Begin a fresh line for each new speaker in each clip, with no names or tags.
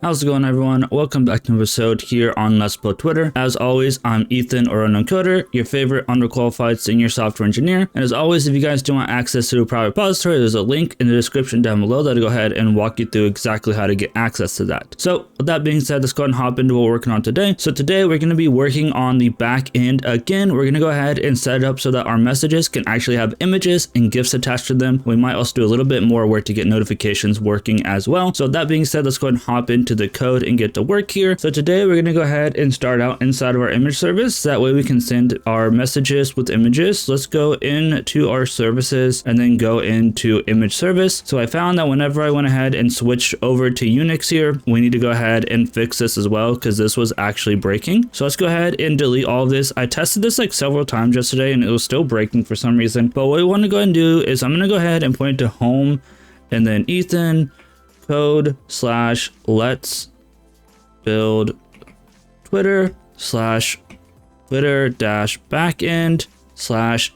How's it going, everyone? Welcome back to an episode here on Let's Build Twitter. As always, I'm Ethan, or Unknown Coder, your favorite underqualified senior software engineer. And as always, if you guys do want access to a private repository, there's a link in the description down below that'll go ahead and walk you through exactly how to get access to that. So with that being said, let's go ahead and hop into what we're working on today. So today we're going to be working on the back end again. We're going to go ahead and set it up so that our messages can actually have images and GIFs attached to them. We might also do a little bit more work to get notifications working as well. So with that being said, let's go ahead and hop into the code and get to work here. So today we're going to go ahead and start out inside of our image service. That way we can send our messages with images. Let's go into our services and then go into image service. So I found that whenever I went ahead and switched over to Unix here, we need to go ahead and fix this as well because this was actually breaking. So let's go ahead and delete all of this. I tested this like several times yesterday and it was still breaking for some reason. But what we want to go ahead and do is I'm going to go ahead and point to home and then Ethan code/let's build Twitter /Twitter-backend/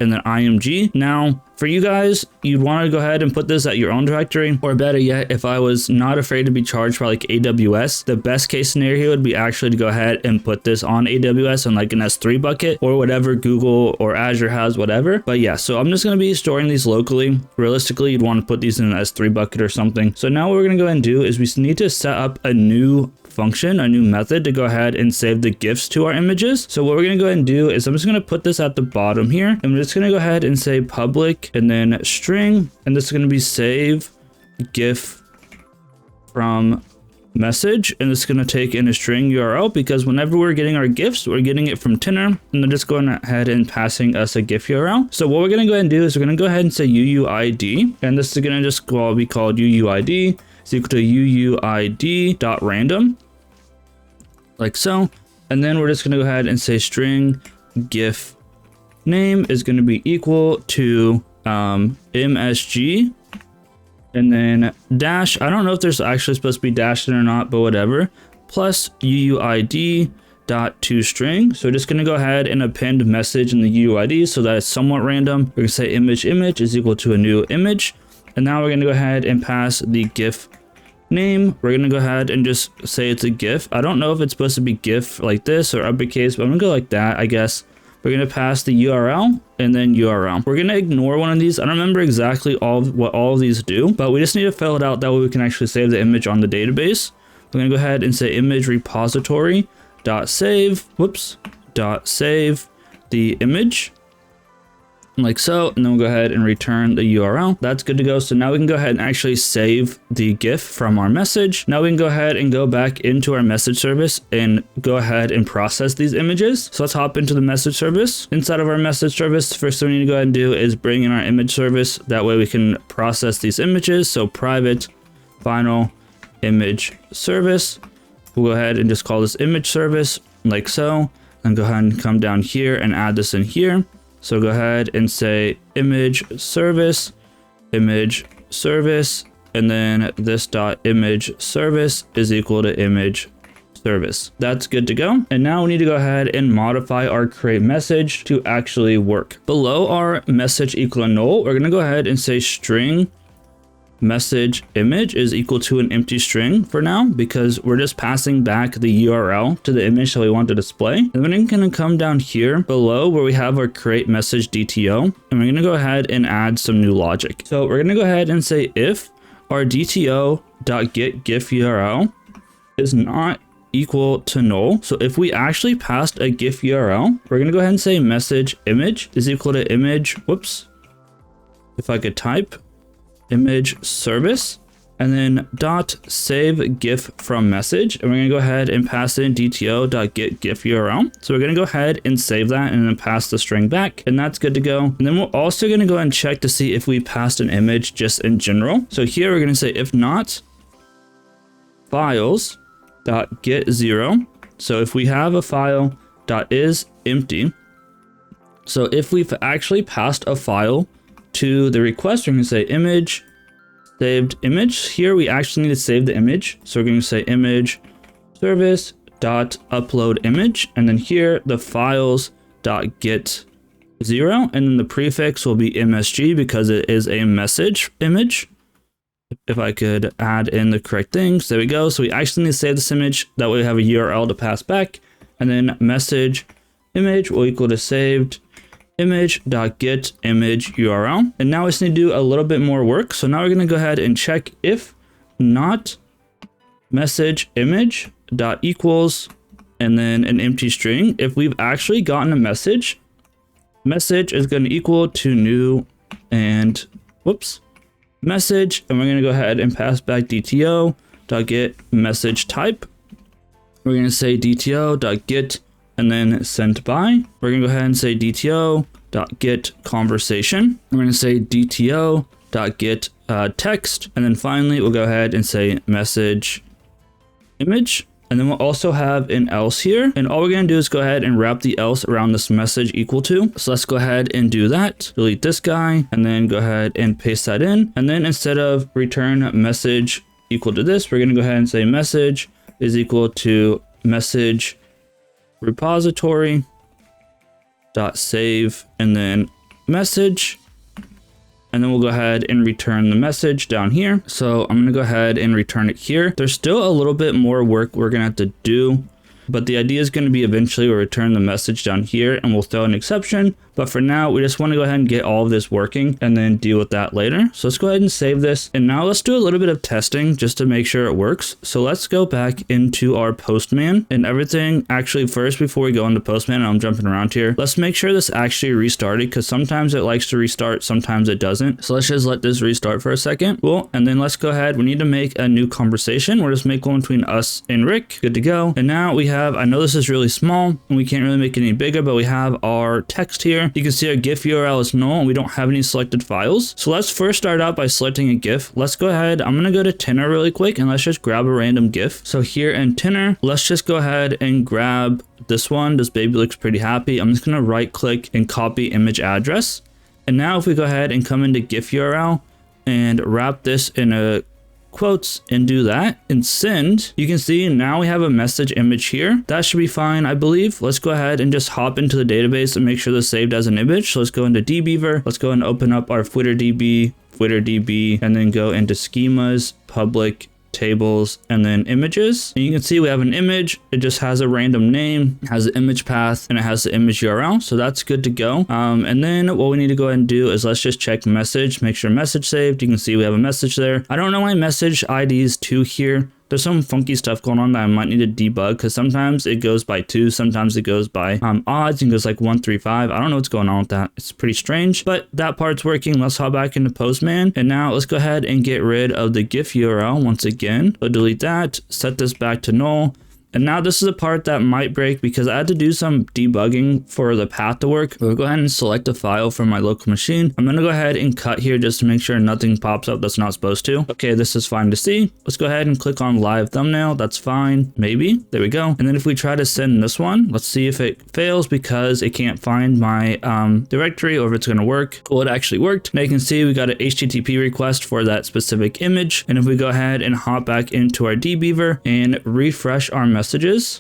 and then img. Now for you guys, you'd want to go ahead and put this at your own directory, or better yet, if I was not afraid to be charged by like AWS, the best case scenario would be actually to go ahead and put this on AWS on like an S3 bucket or whatever Google or Azure has, whatever. But yeah, so I'm just going to be storing these locally. Realistically, you'd want to put these in an S3 bucket or something. So now what we're going to go ahead and do is we need to set up a new function, a new method to go ahead and save the GIFs to our images. So what we're going to go ahead and do is I'm just going to put this at the bottom here. I'm just going to go ahead and say public and then string, and this is going to be save GIF from message, and it's going to take in a string URL because whenever we're getting our GIFs, we're getting it from Tinner, and they're just going ahead and passing us a GIF URL. So what we're going to go ahead and do is we're going to go ahead and say UUID, and this is going to just be called UUID is equal to UUID.random. Like so, and then we're just going to go ahead and say string GIF name is going to be equal to MSG, and then dash, I don't know if there's actually supposed to be dash in or not, but whatever, plus UUID.toString. So we're just going to go ahead and append message in the UUID so that it's somewhat random. We're going to say image is equal to a new image, and now we're going to go ahead and pass the GIF name. We're going to go ahead and just say it's a GIF. I don't know if it's supposed to be GIF like this or uppercase, but I'm going to go like that, I guess. We're going to pass the URL and then URL. We're going to ignore one of these. I don't remember exactly what all of these do, but we just need to fill it out. That way we can actually save the image on the database. We're going to go ahead and say image repository .save the image. Like so, and then we'll go ahead and return the URL. That's good to go. So now we can go ahead and actually save the GIF from our message. Now we can go ahead and go back into our message service and go ahead and process these images. So let's hop into the message service. Inside of our message service, first thing we need to go ahead and do is bring in our image service. That way we can process these images. So private final image service. We'll go ahead and just call this image service like so, and go ahead and come down here and add this in here. So go ahead and say image service, and then this dot image service is equal to image service. That's good to go. And now we need to go ahead and modify our create message to actually work. Below our message equal to null, we're going to go ahead and say string message image is equal to an empty string for now, because we're just passing back the URL to the image that we want to display. And then we're going to come down here below where we have our create message DTO, and we're going to go ahead and add some new logic. So we're going to go ahead and say if our DTO.getGIF URL is not equal to null. So if we actually passed a GIF URL, we're going to go ahead and say message image is equal to image, if I could type, image service, and then dot save GIF from message, and we're going to go ahead and pass in DTO.getGIF URL. So we're going to go ahead and save that and then pass the string back, and that's good to go. And then we're also going to go and check to see if we passed an image just in general. So here we're going to say if not, files.get0. So if we have a file dot is empty, so if we've actually passed a file to the request, we're going to say image saved image. Here we actually need to save the image, so we're going to say image service dot upload image, and then here the files dot get 0, and then the prefix will be msg because it is a message image. if I could add in the correct things. There we go. So we actually need to save this image. That way we have a URL to pass back. And then message image will equal to saved image.get image URL. And now we just need to do a little bit more work. So now we're going to go ahead and check if not message image dot equals and then an empty string. If we've actually gotten a message is going to equal to new and message, and we're going to go ahead and pass back DTO.get message type. We're going to say DTO.get and then sent by. We're going to go ahead and say DTO.get conversation. We're going to say DTO.get text, and then finally we'll go ahead and say message image. And then we'll also have an else here. And all we're going to do is go ahead and wrap the else around this message equal to. So let's go ahead and do that. Delete this guy and then go ahead and paste that in. And then instead of return message equal to this, we're going to go ahead and say message is equal to message repository dot save and then message. And then we'll go ahead and return the message down here. So I'm going to go ahead and return it here. There's still a little bit more work we're going to have to do, but the idea is going to be eventually we'll return the message down here and we'll throw an exception. But for now, we just want to go ahead and get all of this working and then deal with that later. So let's go ahead and save this. And now let's do a little bit of testing just to make sure it works. So let's go back into our Postman and everything. Actually, first, before we go into Postman, I'm jumping around here. Let's make sure this actually restarted because sometimes it likes to restart, sometimes it doesn't. So let's just let this restart for a second. Cool. And then let's go ahead. We need to make a new conversation. We'll just make one between us and Rick. Good to go. And now we have, I know this is really small and we can't really make it any bigger, but we have our text here. You can see our GIF URL is null and we don't have any selected files. So let's first start out by selecting a GIF. Let's go ahead. I'm going to go to Tenor really quick and let's just grab a random GIF. So here in Tenor, let's just go ahead and grab this one. This baby looks pretty happy. I'm just going to right click and copy image address. And now if we go ahead and come into GIF URL and wrap this in a quotes and do that and send, you can see now we have a message image here. That should be fine, I believe. Let's go ahead and just hop into the database and make sure this saved as an image. So let's go into dbeaver. Let's go and open up our FwitterDB, and then go into schemas, public, tables, and then images. And you can see we have an image. It just has a random name, has the image path, and it has the image URL. So that's good to go. And then what we need to go ahead and do is let's just check message, make sure message saved. You can see we have a message there. I don't know why message ID is 2 here. There's some funky stuff going on that I might need to debug because sometimes it goes by 2, sometimes it goes by odds and goes like 1, 3, 5. I don't know what's going on with that. It's pretty strange, but that part's working. Let's hop back into Postman. And now let's go ahead and get rid of the GIF URL once again. So delete that, set this back to null. And now this is a part that might break because I had to do some debugging for the path to work. We'll go ahead and select a file from my local machine. I'm going to go ahead and cut here just to make sure nothing pops up that's not supposed to. Okay, this is fine to see. Let's go ahead and click on live thumbnail. That's fine. Maybe. There we go. And then if we try to send this one, let's see if it fails because it can't find my directory or if it's going to work. Well, it actually worked. Now you can see we got an HTTP request for that specific image. And if we go ahead and hop back into our dbeaver and refresh our messages,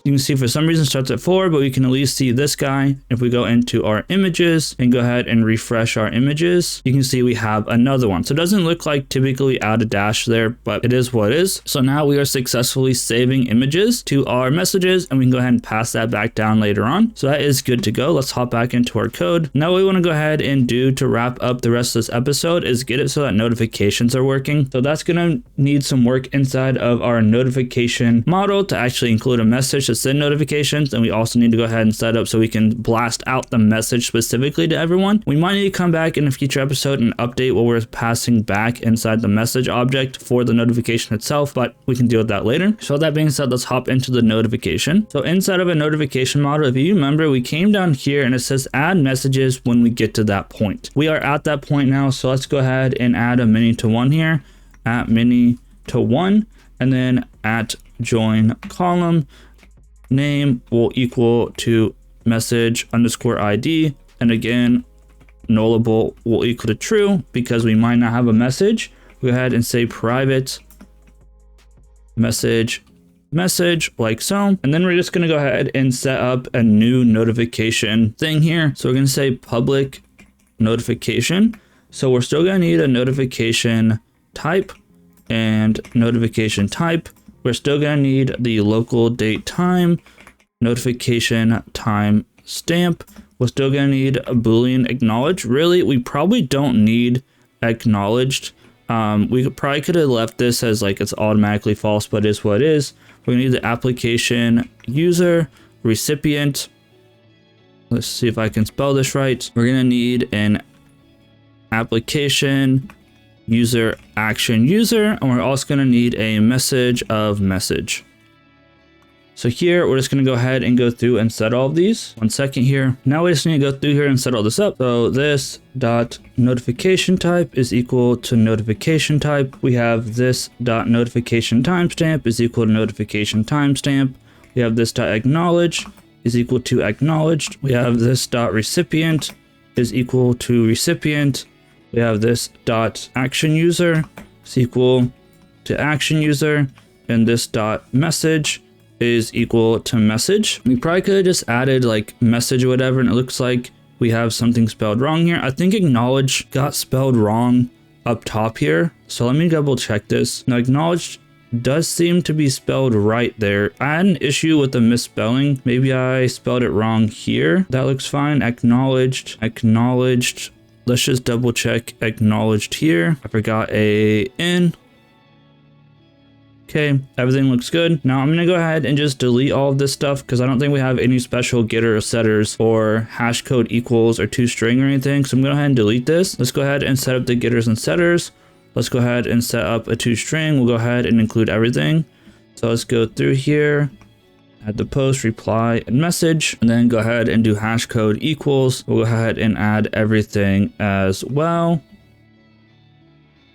you can see for some reason it starts at 4, but we can at least see this guy. If we go into our images and go ahead and refresh our images, you can see we have another one. So it doesn't look like typically add a dash there, but it is what it is. So now we are successfully saving images to our messages and we can go ahead and pass that back down later on. So that is good to go. Let's hop back into our code. Now what we want to go ahead and do to wrap up the rest of this episode is get it so that notifications are working. So that's going to need some work inside of our notification model to actually include a message to send notifications. And we also need to go ahead and set up so we can blast out the message specifically to everyone. We might need to come back in a future episode and update what we're passing back inside the message object for the notification itself, but we can deal with that later. So that being said, let's hop into the notification. So inside of a notification model, if you remember, we came down here and it says add messages when we get to that point. We are at that point now. So let's go ahead and add a mini to 1 here, at mini to 1, and then at join column name will equal to message underscore ID. And again, nullable will equal to true because we might not have a message. Go ahead and say private message like so. And then we're just going to go ahead and set up a new notification thing here. So we're going to say public notification. So we're still going to need a notification type. and notification type. We're still going to need the local date time, notification time stamp. We're still going to need a Boolean acknowledge. Really, we probably don't need acknowledged. We probably could have left this as like it's automatically false, but it is what it is. We're going to need the application user recipient. Let's see if I can spell this right. We're going to need an application user action user, and we're also going to need a message of message. So here, we're just going to go ahead and go through and set all of these. 1 second here. Now we just need to go through here and set all this up. So this dot notification type is equal to notification type. We have this dot notification timestamp is equal to notification timestamp. We have this dot acknowledge is equal to acknowledged. We have this dot recipient is equal to recipient. We have this dot action user is equal to action user, and this dot message is equal to message. We probably could have just added like message or whatever, and it looks like we have something spelled wrong here. I think acknowledge got spelled wrong up top here, so let me double check this. Now acknowledged does seem to be spelled right there. I had an issue with the misspelling. Maybe I spelled it wrong here. That looks fine. Acknowledged. Let's just double check acknowledged here. I forgot a N. Okay, everything looks good. Now I'm gonna go ahead and just delete all of this stuff because I don't think we have any special getter setters or hash code equals or toString or anything. So I'm gonna go ahead and delete this. Let's go ahead and set up the getters and setters. Let's go ahead and set up a toString. We'll go ahead and include everything. So let's go through here, add the post, reply, and message, and then go ahead and do hash code equals. We'll go ahead and add everything as well.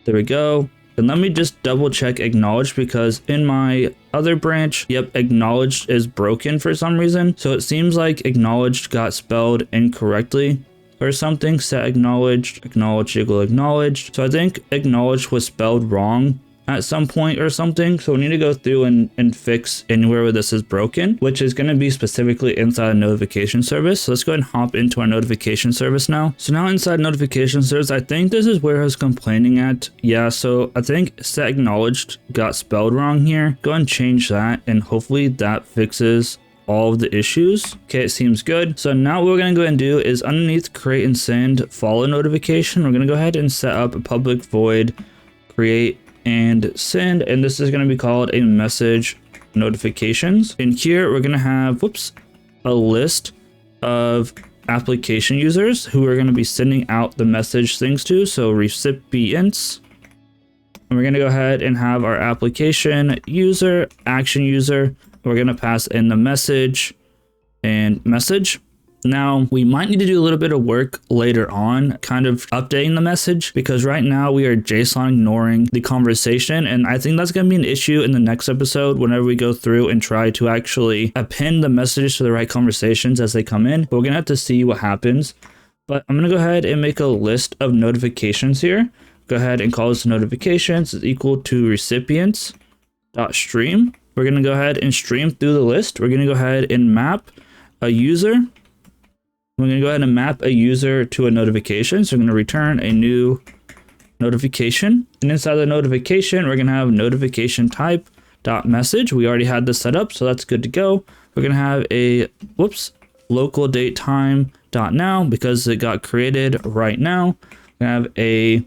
There we go. And let me just double check acknowledged because in my other branch, yep, acknowledged is broken for some reason. So it seems like acknowledged got spelled incorrectly or something. Set acknowledged equal acknowledged. So I think acknowledged was spelled wrong at some point or something. So we need to go through and fix anywhere where this is broken, which is going to be specifically inside a notification service. So let's go ahead and hop into our notification service now. So now inside notification service, I think this is where I was complaining at. Yeah, so I think set acknowledged got spelled wrong here. Go ahead and change that, and hopefully that fixes all of the issues. Okay, it seems good. So now what we're going to go ahead and do is underneath create and send follow notification, we're going to go ahead and set up a public void create and send, and this is going to be called a message notifications. In here we're going to have a list of application users who are going to be sending out the message things to, so recipients. And we're going to go ahead and have our application user, action user. We're going to pass in the message and message. Now, we might need to do a little bit of work later on, kind of updating the message, because right now we are JSON ignoring the conversation. And I think that's going to be an issue in the next episode whenever we go through and try to actually append the messages to the right conversations as they come in. But we're going to have to see what happens. But I'm going to go ahead and make a list of notifications here. Go ahead and call this notifications is equal to recipients.stream. We're going to go ahead and stream through the list. We're going to go ahead and map a user. We're going to go ahead and map a user to a notification. So we're going to return a new notification. And inside the notification, we're going to have notification type dot message. We already had this set up, so that's good to go. We're going to have a local date time dot now because it got created right now. We're going to have a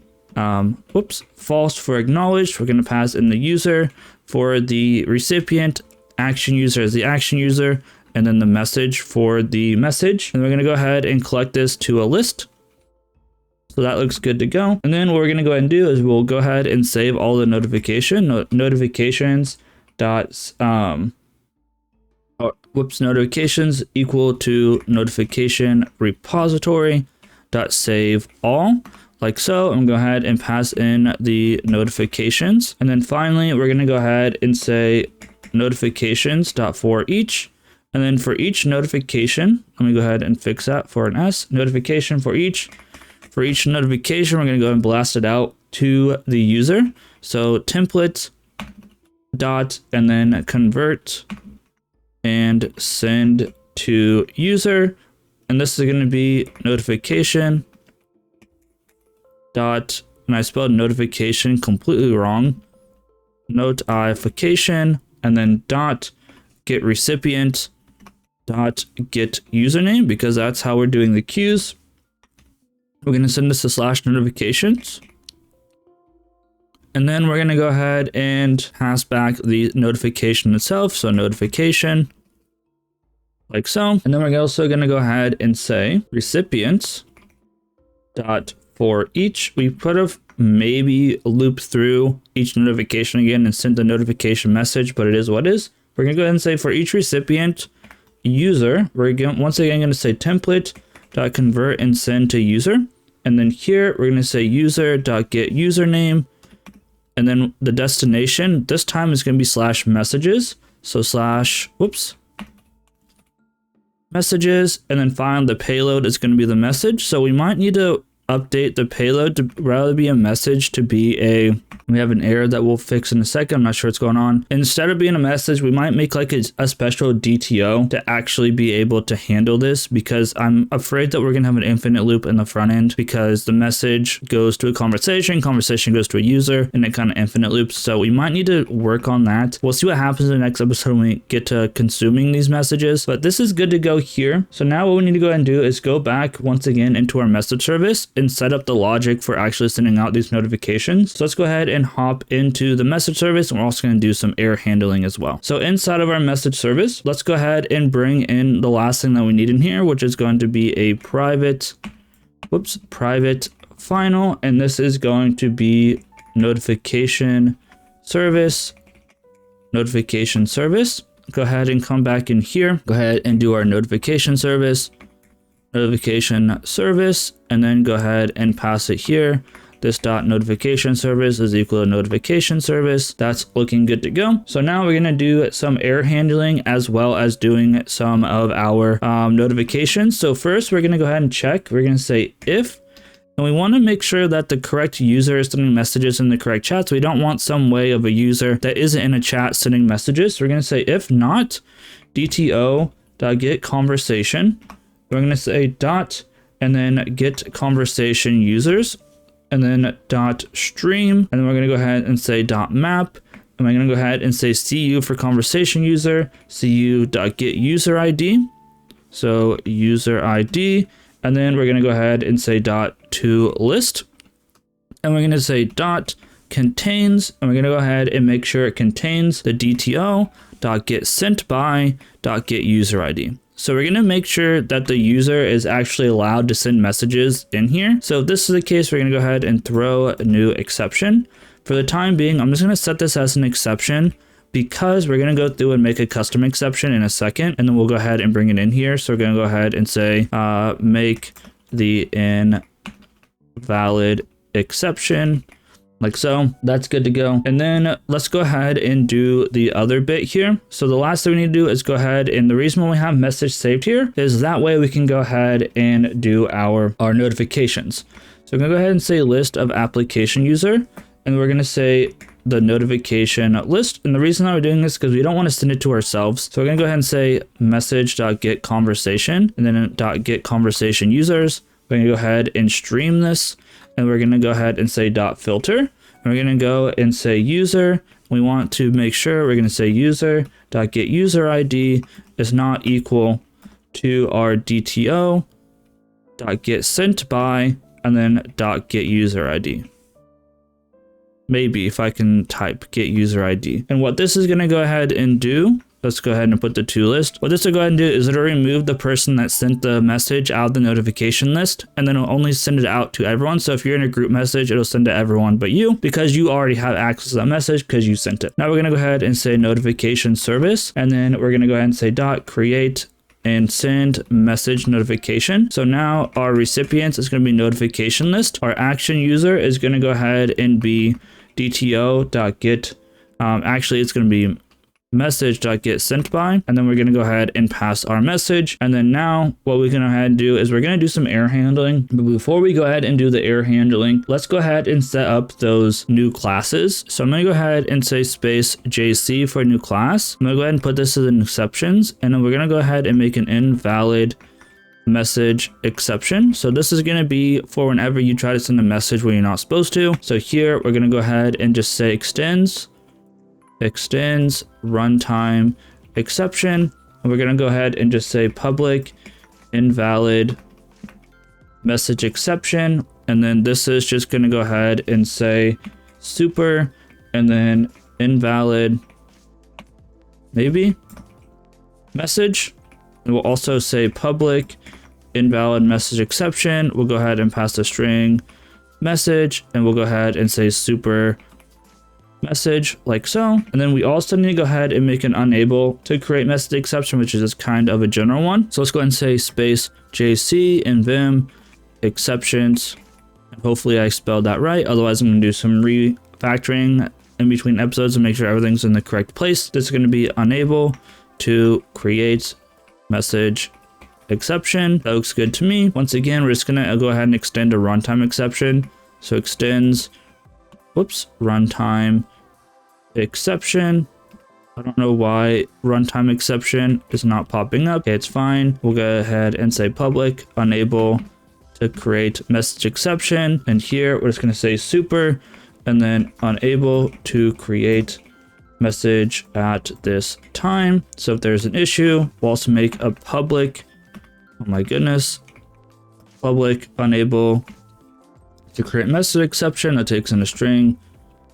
false for acknowledged. We're going to pass in the user for the recipient, action user as the action user, and then the message for the message. And we're going to go ahead and collect this to a list. So that looks good to go. And then what we're going to go ahead and do is we'll go ahead and save all the notifications dot notifications equal to notification repository dot save all, like so. I'm going to go ahead and pass in the notifications. And then finally, we're going to go ahead and say notifications dot for each. And then for each notification, let me go ahead and fix that for an S. Notification for each notification, we're going to go ahead and blast it out to the user. So template dot and then convert and send to user. And this is going to be notification dot, and I spelled notification completely wrong. notification, and then dot get recipient dot get username, because that's how we're doing the queues. We're going to send this to slash notifications. And then we're going to go ahead and pass back the notification itself. So notification, like so. And then we're also going to go ahead and say recipients dot for each. We could have maybe looped through each notification again and sent the notification message, but it is what it is. We're going to go ahead and say for each recipient user, we're once again going to say template dot convert and send to user. And then here we're going to say user dot get username. And then the destination this time is going to be slash messages. So slash, whoops, messages, and then find the payload is going to be the message. So we might need to update the payload to rather be a message to be a, we have an error that we'll fix in a second. I'm not sure what's going on. Instead of being a message, we might make like a special DTO to actually be able to handle this, because I'm afraid that we're going to have an infinite loop in the front end, because the message goes to a conversation goes to a user, and it kind of infinite loops. So we might need to work on that. We'll see what happens in the next episode when we get to consuming these messages, but this is good to go here. So now what we need to go ahead and do is go back once again into our message service and set up the logic for actually sending out these notifications. So let's go ahead and hop into the message service, and we're also going to do some error handling as well. So inside of our message service, let's go ahead and bring in the last thing that we need in here, which is going to be a private final, and this is going to be notification service. Go ahead and come back in here. Go ahead and do our notification service, and then go ahead and pass it here. This dot notification service is equal to notification service. That's looking good to go. So now we're going to do some error handling as well as doing some of our notifications. So first we're going to go ahead and check. We're going to say if, and we want to make sure that the correct user is sending messages in the correct chat. So we don't want some way of a user that isn't in a chat sending messages. So we're going to say if not, DTO.get conversation. We're going to say dot and then get conversation users, and then dot stream, and then we're going to go ahead and say dot map, and we're going to go ahead and say cu for conversation user, cu.get user ID. So user ID, and then we're going to go ahead and say dot to list, and we're going to say dot contains, and we're going to go ahead and make sure it contains the DTO dot get sent by dot get user ID. So we're going to make sure that the user is actually allowed to send messages in here. So if this is the case, we're going to go ahead and throw a new exception. For the time being, I'm just going to set this as an exception, because we're going to go through and make a custom exception in a second, and then we'll go ahead and bring it in here. So we're going to go ahead and say make the invalid exception, like so. That's good to go. And then let's go ahead and do the other bit here. So the last thing we need to do is go ahead, and the reason why we have message saved here is that way we can go ahead and do our notifications. So I'm gonna go ahead and say list of application user, and we're gonna say the notification list. And the reason why we're doing this is because we don't want to send it to ourselves. So we're gonna go ahead and say message.get conversation, and then .get conversation users. We're gonna go ahead and stream this, and we're going to go ahead and say dot filter, and we're going to go and say user. We want to make sure we're going to say user dot get user ID is not equal to our DTO dot get sent by, and then dot get user ID. Maybe if I can type get user ID. And what this is going to go ahead and do, let's go ahead and put the to list. What this will go ahead and do is it'll remove the person that sent the message out of the notification list, and then it'll only send it out to everyone. So if you're in a group message, it'll send to everyone but you, because you already have access to that message because you sent it. Now we're going to go ahead and say notification service, and then we're going to go ahead and say dot create and send message notification. So now our recipients is going to be notification list. Our action user is going to go ahead and be DTO.get, actually it's going to be message.get sent by, and then we're going to go ahead and pass our message. And then now what we're going to go ahead and do is we're going to do some error handling. But before we go ahead and do the error handling, let's go ahead and set up those new classes. So I'm going to go ahead and say space JC for a new class. I'm going to go ahead and put this as an exceptions, and then we're going to go ahead and make an invalid message exception. So this is going to be for whenever you try to send a message where you're not supposed to. So here we're going to go ahead and just say extends extends runtime exception. And we're going to go ahead and just say public invalid message exception. And then this is just going to go ahead and say super and then invalid maybe message. And we'll also say public invalid message exception. We'll go ahead and pass the string message and we'll go ahead and say super message like so. And then we also need to go ahead and make an unable to create message exception, which is just kind of a general one. So let's go ahead and say space JC and Vim exceptions. And hopefully I spelled that right. Otherwise I'm going to do some refactoring in between episodes and make sure everything's in the correct place. This is going to be unable to create message exception. That looks good to me. Once again, we're just going to go ahead and extend a runtime exception. So extends, runtime exception. I don't know why runtime exception is not popping up. Okay, it's fine. We'll go ahead and say public unable to create message exception. And here we're just going to say super and then unable to create message at this time. So if there's an issue, we'll also make a public, oh my goodness, public unable to create message exception that takes in a string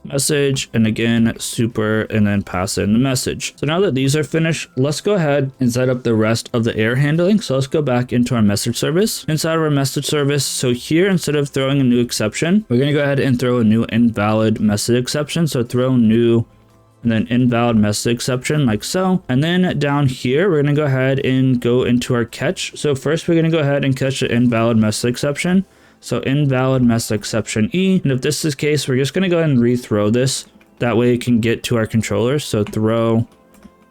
message and again super and then pass in the message. So now that these are finished, let's go ahead and set up the rest of the error handling. So let's go back into our message service. Inside of our message service, so here instead of throwing a new exception, we're going to go ahead and throw a new invalid message exception. So throw new and then invalid message exception like so. And then down here, we're going to go ahead and go into our catch. So first we're going to go ahead and catch the invalid message exception. So invalid message exception E. And if this is the case, we're just going to go ahead and rethrow this. That way it can get to our controller. So throw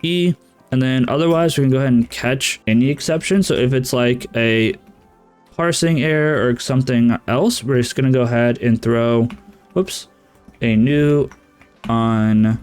E. And then otherwise we can go ahead and catch any exception. So if it's like a parsing error or something else, we're just going to go ahead and throw, a new unable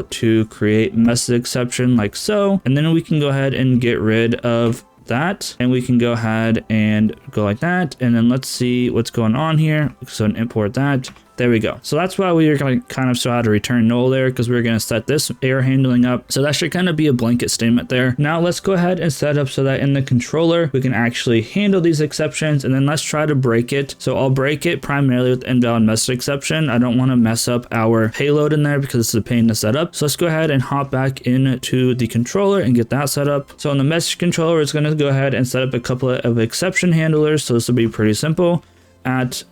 to create message exception like so. And then we can go ahead and get rid of that and we can go ahead and go like that. And then let's see what's going on here. So import that. There we go. So that's why we are going to kind of show how to return null there, because we're going to set this error handling up. So that should kind of be a blanket statement there. Now let's go ahead and set up so that in the controller, we can actually handle these exceptions. And then let's try to break it. So I'll break it primarily with invalid message exception. I don't want to mess up our payload in there because it's a pain to set up. So let's go ahead and hop back into the controller and get that set up. So on the message controller, it's going to go ahead and set up a couple of exception handlers. So this will be pretty simple. At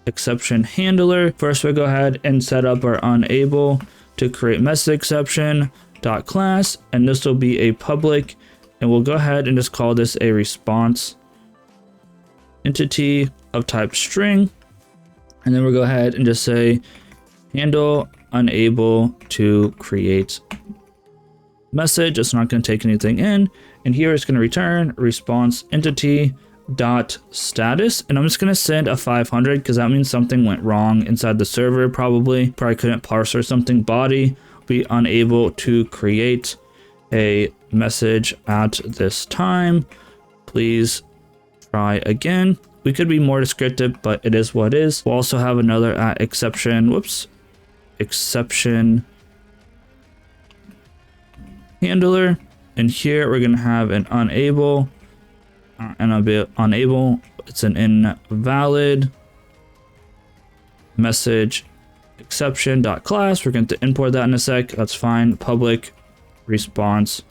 exception handler, first we'll go ahead and set up our unable to create message exception dot class, and this will be a public, and we'll go ahead and just call this a response entity of type string. And then we'll go ahead and just say handle unable to create message. It's not going to take anything in, and here it's going to return response entity dot status. And I'm just going to send a 500 because that means something went wrong inside the server. Probably couldn't parse or something. Body be unable to create a message at this time. Please try again. We could be more descriptive, but it is what it is. We'll also have another at exception exception handler, and here we're going to have an unable and a bit unable. It's an invalid message exception dot class. We're going to import that in a sec. That's fine. Public response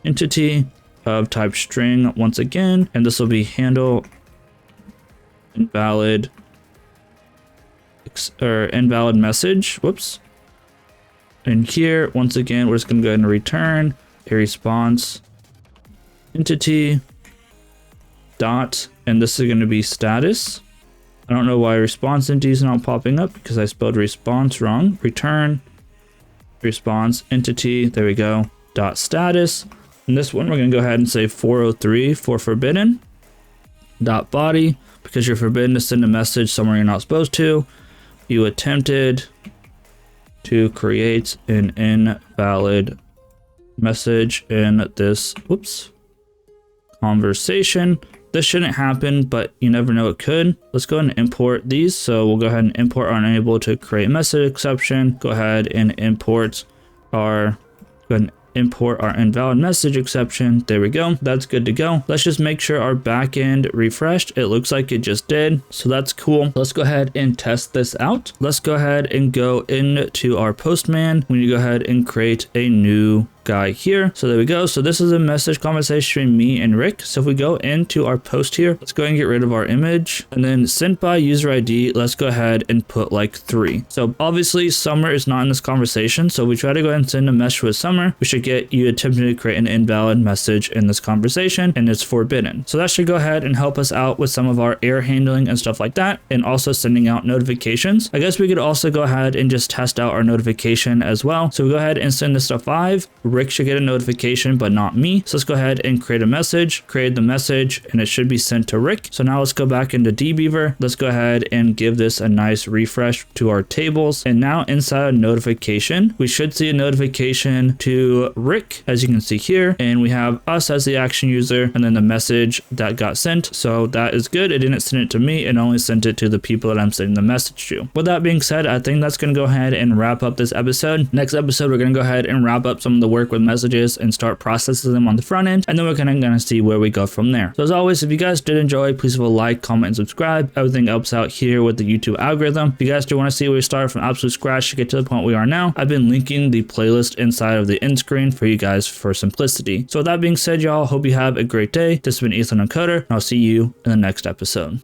entity of type string once again, and this will be handle invalid invalid message. And here once again we're just going to go ahead and return a response entity dot, and this is going to be status. I don't know why response entity is not popping up because I spelled response wrong. Return response entity, there we go, dot status. And this one we're going to go ahead and say 403 for forbidden dot body, because you're forbidden to send a message somewhere you're not supposed to. You attempted to create an invalid message in this conversation. this shouldn't happen, but you never know, it could. Let's go ahead and import these. So we'll go ahead and import our unable to create message exception. Go ahead and import our invalid message exception. There we go. That's good to go. Let's just make sure our backend refreshed. It looks like it just did. So that's cool. Let's go ahead and test this out. Let's go ahead and go into our Postman. We need to go ahead and create a new guy here. So there we go. So this is a message conversation between me and Rick. So if we go into our post here, let's go ahead and get rid of our image, and then sent by user ID, let's go ahead and put like 3. So obviously Summer is not in this conversation. So we try to go ahead and send a message with Summer. We should get you attempting to create an invalid message in this conversation, and it's forbidden. So that should go ahead and help us out with some of our error handling and stuff like that, and also sending out notifications. I guess we could also go ahead and just test out our notification as well. So we go ahead and send this to 5. Rick should get a notification, but not me. So let's go ahead and create a message, create the message, and it should be sent to Rick. So now let's go back into dbeaver. Let's go ahead and give this a nice refresh to our tables. And now inside of notification, we should see a notification to Rick, as you can see here. And we have us as the action user, and then the message that got sent. So that is good. It didn't send it to me. It only sent it to the people that I'm sending the message to. With that being said, I think that's going to go ahead and wrap up this episode. Next episode, we're going to go ahead and wrap up some of the work with messages and start processing them on the front end, and then we're kind of going to see where we go from there. So as always, if you guys did enjoy, please leave a like, comment, and subscribe. Everything helps out here with the YouTube algorithm. If you guys do want to see where we started from absolute scratch to get to the point we are now, I've been linking the playlist inside of the end screen for you guys for simplicity. So with that being said, y'all, hope you have a great day. This has been Ethan Uncoder, and I'll see you in the next episode.